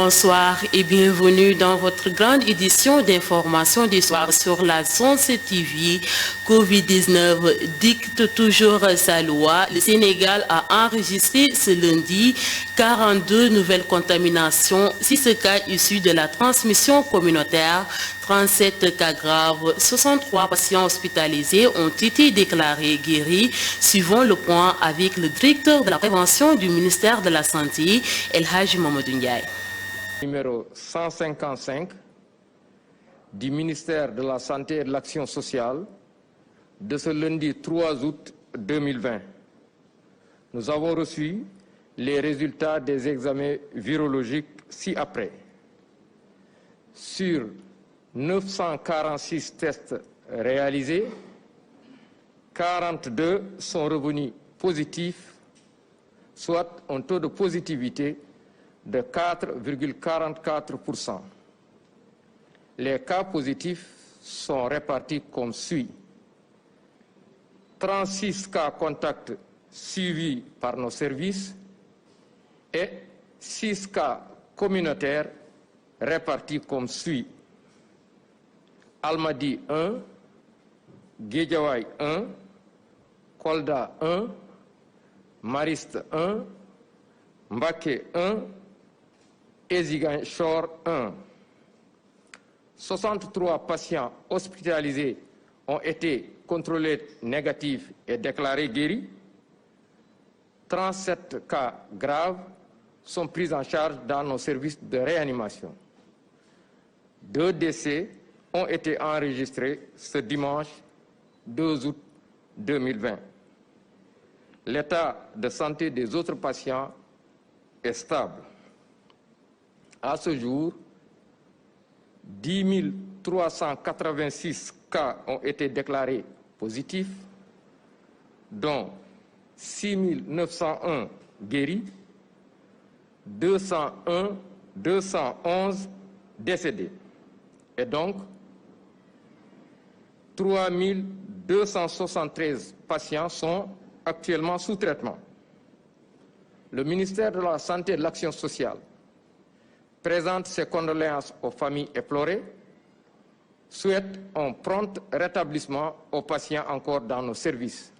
Bonsoir et bienvenue dans votre grande édition d'information du soir sur la zone TV. Covid-19 dicte toujours sa loi. Le Sénégal a enregistré ce lundi 42 nouvelles contaminations, 6 cas issus de la transmission communautaire, 37 cas graves, 63 patients hospitalisés ont été déclarés guéris, suivant le point avec le directeur de la prévention du ministère de la Santé, El Hadji Mamadou Ndiaye. Numéro 155 du ministère de la Santé et de l'Action sociale de ce lundi 3 août 2020. Nous avons reçu les résultats des examens virologiques ci-après. Sur 946 tests réalisés, 42 sont revenus positifs, soit un taux de positivité de 4,44%. Les cas positifs sont répartis comme suit. 36 cas contacts suivis par nos services et 6 cas communautaires répartis comme suit. Almadi 1, Guédiawaye 1, Kolda 1, Mariste 1, Mbaké 1 et Ziguinchor 1. 63 patients hospitalisés ont été contrôlés négatifs et déclarés guéris. 37 cas graves sont pris en charge dans nos services de réanimation. 2 décès ont été enregistrés ce dimanche 2 août 2020. L'état de santé des autres patients est stable. À ce jour, 10 386 cas ont été déclarés positifs, dont 6 901 guéris, 211 décédés, et donc 3 273 patients sont actuellement sous traitement. Le ministère de la Santé et de l'Action sociale présente ses condoléances aux familles éplorées, souhaite un prompt rétablissement aux patients encore dans nos services.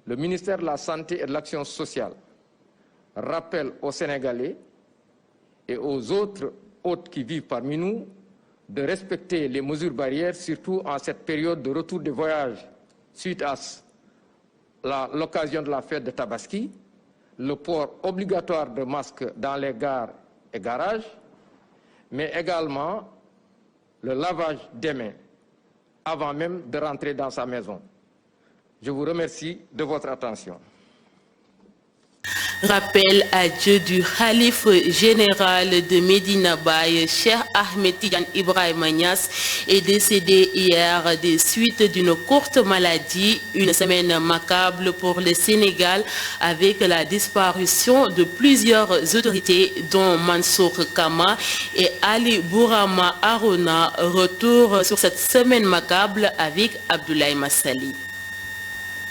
Le ministère de la Santé et de l'Action sociale rappelle aux Sénégalais et aux autres hôtes qui vivent parmi nous de respecter les mesures barrières, surtout en cette période de retour des voyages suite à l'occasion de la fête de Tabaski, le port obligatoire de masques dans les gares et garages, mais également le lavage des mains avant même de rentrer dans sa maison. Je vous remercie de votre attention. Rappel à Dieu du Khalife général de Medina Baye, Cheikh Ahmed Tidiane Ibrahima Niass, est décédé hier des suites d'une courte maladie. Une semaine macabre pour le Sénégal avec la disparition de plusieurs autorités dont Mansour Kama et Ali Bourama Arona. Retour sur cette semaine macabre avec Abdoulaye Massali.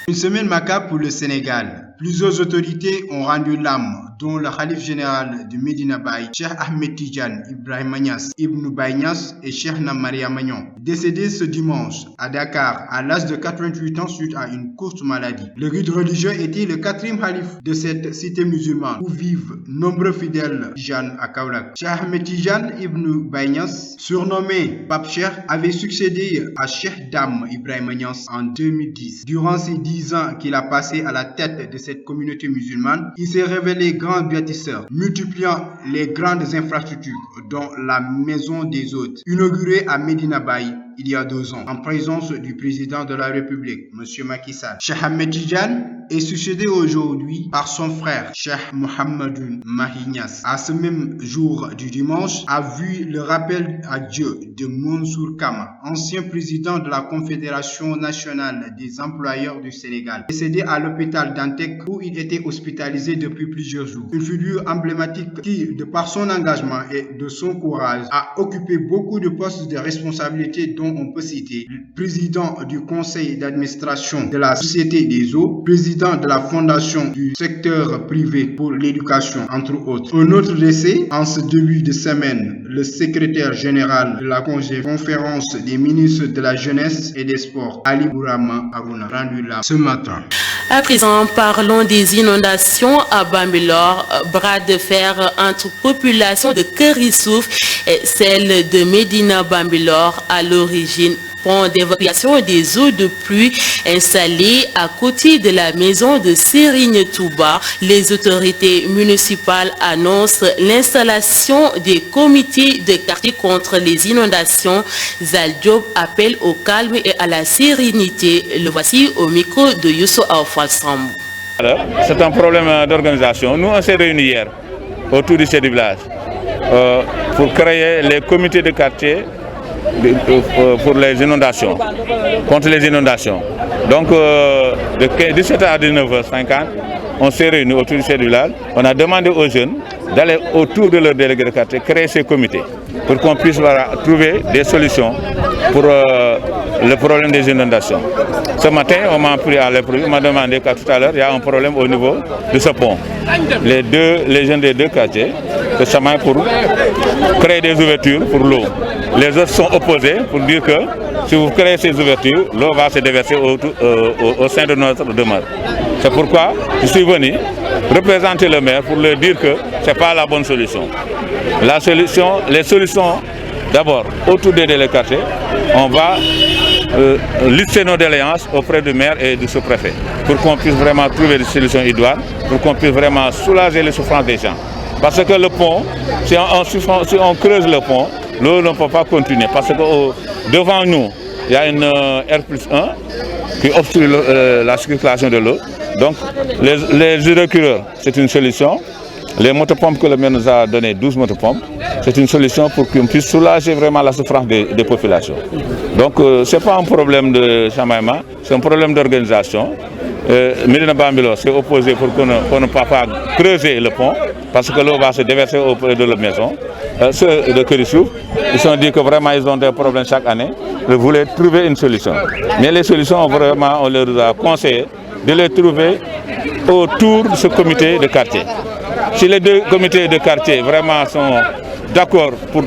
Une semaine macabre pour le Sénégal. Plusieurs autorités ont rendu l'âme, dont le Khalife général de Medina Baye, Cheikh Ahmed Tidiane Ibrahima Niass, Ibn Baye Niass et Cheikh Maria Magnon, décédés ce dimanche à Dakar à l'âge de 88 ans suite à une courte maladie. Le rite religieux était le 4e khalife de cette cité musulmane où vivent nombreux fidèles Tidiane à Kaolack. Cheikh Ahmed Tidiane Ibn Baye Niass, surnommé Pape Cheikh, avait succédé à Cheikh Dame Ibrahima Niass en 2010. Durant ces 10 ans qu'il a passé à la tête de cette communauté musulmane, il s'est révélé grand bâtisseur, multipliant les grandes infrastructures, dont la maison des hôtes, inaugurée à Medina Baye il y a 2 ans, en présence du président de la République, M. Macky Sall. Cheikh Ahmed Tidiane est succédé aujourd'hui par son frère, Cheikh Mohamedou Mahi Niass. À ce même jour du dimanche, a vu le rappel à Dieu de Mansour Kama, ancien président de la Confédération nationale des employeurs du Sénégal, décédé à l'hôpital d'Antec où il était hospitalisé depuis plusieurs jours. Une figure emblématique qui, de par son engagement et de son courage, a occupé beaucoup de postes de responsabilité dont on peut citer le président du conseil d'administration de la Société des eaux, président président de la fondation du secteur privé pour l'éducation, entre autres. Un autre décès, en ce début de semaine, le secrétaire général de la conférence des ministres de la jeunesse et des sports, Ali Bourama Aruna, rendu là ce matin. À présent, parlons des inondations à Bambilor. Bras de fer entre population de Kër Issouf et celle de Médina Bambilor à l'origine. Pont d'évacuation des eaux de pluie installé à côté de la maison de Serigne Touba. Les autorités municipales annoncent l'installation des comités de quartier contre les inondations. Zal Diop appelle au calme et à la sérénité. Le voici au micro de Youssou Aoufa Sambou. C'est un problème d'organisation. Nous, on s'est réunis hier autour du chef du village pour créer les comités de quartier pour les inondations, contre les inondations. Donc, de 17h à 19h50, on s'est réunis autour du chef du village. On a demandé aux jeunes d'aller autour de leur délégué de quartier, créer ces comités, pour qu'on puisse trouver des solutions pour le problème des inondations. Ce matin, on m'a pris à l'épreuve, on m'a demandé qu'à tout à l'heure, il y a un problème au niveau de ce pont. Les jeunes des deux quartiers se chamaillent pour créer des ouvertures pour l'eau. Les autres sont opposés pour dire que si vous créez ces ouvertures, l'eau va se déverser au sein de notre demeure. C'est pourquoi je suis venu représenter le maire pour leur dire que ce n'est pas la bonne solution. Les solutions, d'abord, autour des délégués quartiers, on va lisser nos doléances auprès du maire et du sous-préfet pour qu'on puisse vraiment trouver des solutions idoines, pour qu'on puisse vraiment soulager les souffrances des gens. Parce que le pont, si on creuse le pont, l'eau ne peut pas continuer. Parce que devant nous, il y a une R+1 qui obstrue la circulation de l'eau. Donc, les hydrocureurs, c'est une solution. Les motopompes que le maire nous a donné, 12 motopompes, c'est une solution pour qu'on puisse soulager vraiment la souffrance des populations. Donc, ce n'est pas un problème de chamaillement, c'est un problème d'organisation. Médina Bambilor s'est opposé pour qu'on ne puisse pas creuser le pont, parce que l'eau va se déverser auprès de leur maison. Ceux de Kër Issouf, ils se sont dit que vraiment ils ont des problèmes chaque année. Ils voulaient trouver une solution. Mais les solutions, vraiment, on leur a conseillé de les trouver autour de ce comité de quartier. Si les deux comités de quartier vraiment sont d'accord pour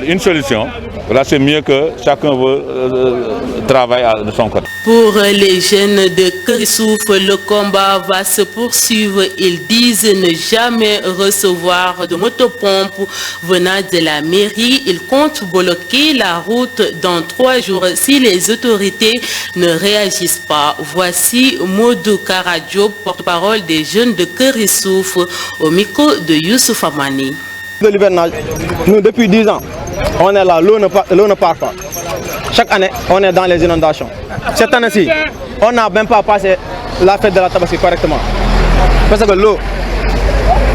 une solution, là c'est mieux que chacun veut travailler de son côté. Pour les jeunes de Kër Issouf, le combat va se poursuivre. Ils disent ne jamais recevoir de motopompe venant de la mairie. Ils comptent bloquer la route dans 3 jours si les autorités ne réagissent pas. Voici Modou Karadjo, porte-parole des jeunes de Kër Issouf, au micro de Youssouf Amani. De l'hivernage, nous depuis 10 ans, on est là, l'eau ne part pas. Chaque année, on est dans les inondations. Cette année-ci, on n'a même pas passé la fête de la Tabaski correctement. Parce que l'eau,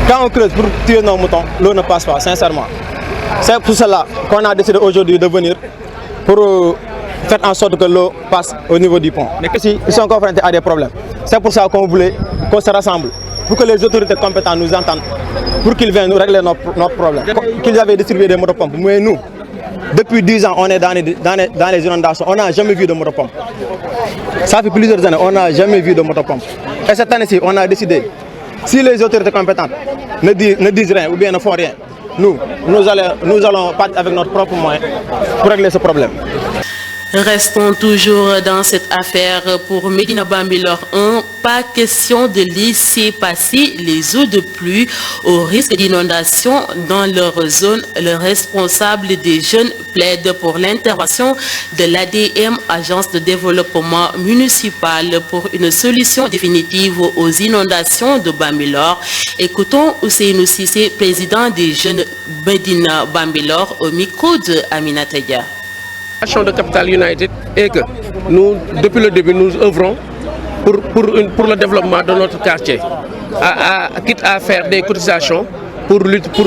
quand on creuse pour tuer nos moutons, l'eau ne passe pas, sincèrement. C'est pour cela qu'on a décidé aujourd'hui de venir pour faire en sorte que l'eau passe au niveau du pont. Mais ici, ils sont confrontés à des problèmes. C'est pour ça qu'on voulait qu'on se rassemble, pour que les autorités compétentes nous entendent, pour qu'ils viennent nous régler notre problème. Qu'ils avaient distribué des motopompes, mais nous, depuis 10 ans, on est dans les inondations. On n'a jamais vu de motopompe. Ça fait plusieurs années, on n'a jamais vu de motopompe. Et cette année-ci, on a décidé, si les autorités compétentes ne disent rien ou bien ne font rien, nous allons partir avec notre propre moyen pour régler ce problème. Restons toujours dans cette affaire pour Médina Bambilor 1. Pas question de laisser passer les eaux de pluie au risque d'inondation dans leur zone. Le responsable des jeunes plaide pour l'intervention de l'ADM, Agence de développement municipal, pour une solution définitive aux inondations de Bambilor. Écoutons Ousseynou Cissé, président des jeunes Médina Bambilor, au micro de Aminata Dia. L'action de Capital United est que nous, depuis le début, nous œuvrons pour le développement de notre quartier, quitte à faire des cotisations pour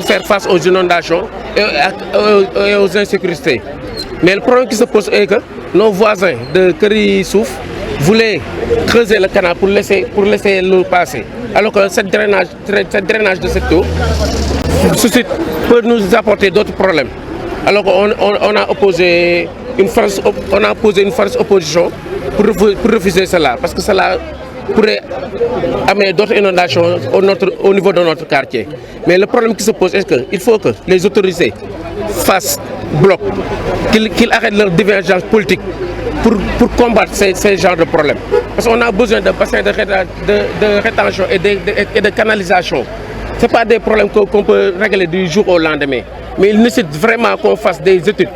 faire face aux inondations et aux insécurités. Mais le problème qui se pose est que nos voisins de Kër Issouf voulaient creuser le canal pour laisser l'eau passer. Alors que cette drainage de cette eau peut nous apporter d'autres problèmes. Alors qu'on a posé une forte opposition pour refuser cela, parce que cela pourrait amener d'autres inondations au niveau de notre quartier. Mais le problème qui se pose est qu'il faut que les autorités fassent bloc, qu'ils arrêtent leur divergence politique pour combattre ces genres de problèmes. Parce qu'on a besoin de bassins de rétention et de canalisation. Ce n'est pas des problèmes qu'on peut régler du jour au lendemain. Mais il nécessite vraiment qu'on fasse des études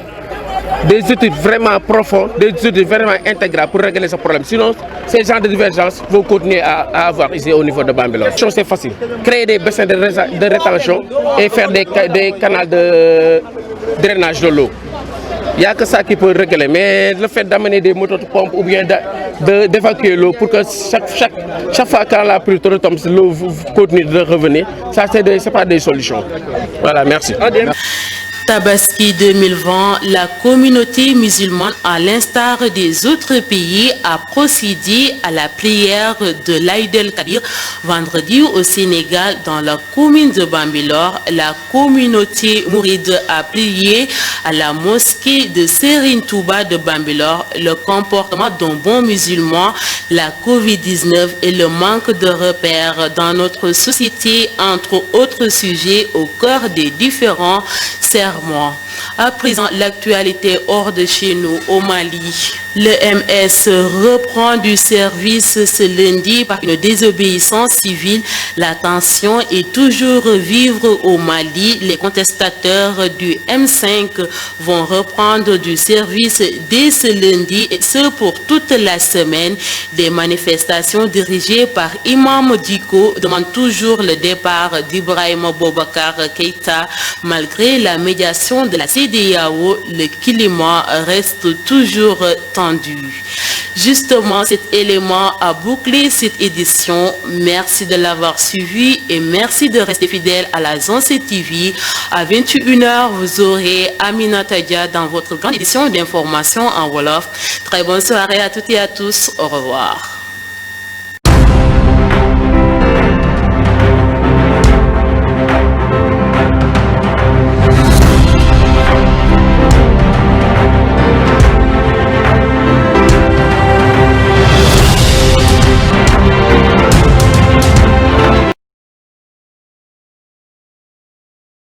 vraiment profondes, des études vraiment intégrales pour régler ce problème. Sinon, ces genres de divergences vont continuer à avoir ici au niveau de Bambilor. C'est facile. Créer des bassins de rétention et faire des canaux de drainage de l'eau. Il n'y a que ça qui peut régler. Mais le fait d'amener des motos de pompe ou bien d'évacuer l'eau pour que chaque fois quand la pluie retombe, l'eau continue de revenir, ça, ce n'est pas des solutions. Voilà, merci. Tabaski 2020, la communauté musulmane, à l'instar des autres pays, a procédé à la prière de l'Aïd el-Kabir vendredi au Sénégal dans la commune de Bambilor. La communauté mouride a prié à la mosquée de Serigne Touba de Bambilor. Le comportement d'un bon musulman, la Covid-19 et le manque de repères dans notre société, entre autres sujets, au cœur des différents sermons. À présent, l'actualité hors de chez nous, au Mali. Le MS reprend du service ce lundi par une désobéissance civile. La tension est toujours vivre au Mali. Les contestateurs du M5 vont reprendre du service dès ce lundi et ce pour toute la semaine. Des manifestations dirigées par Imam Diko demandent toujours le départ d'Ibrahima Boubacar Keïta. Malgré la médiation de la CEDEAO, le climat reste toujours tendu. Justement, cet élément a bouclé cette édition. Merci de l'avoir suivi et merci de rester fidèle à la Zone TV. À 21h, vous aurez Aminata Dia dans votre grande édition d'information en Wolof. Très bonne soirée à toutes et à tous. Au revoir.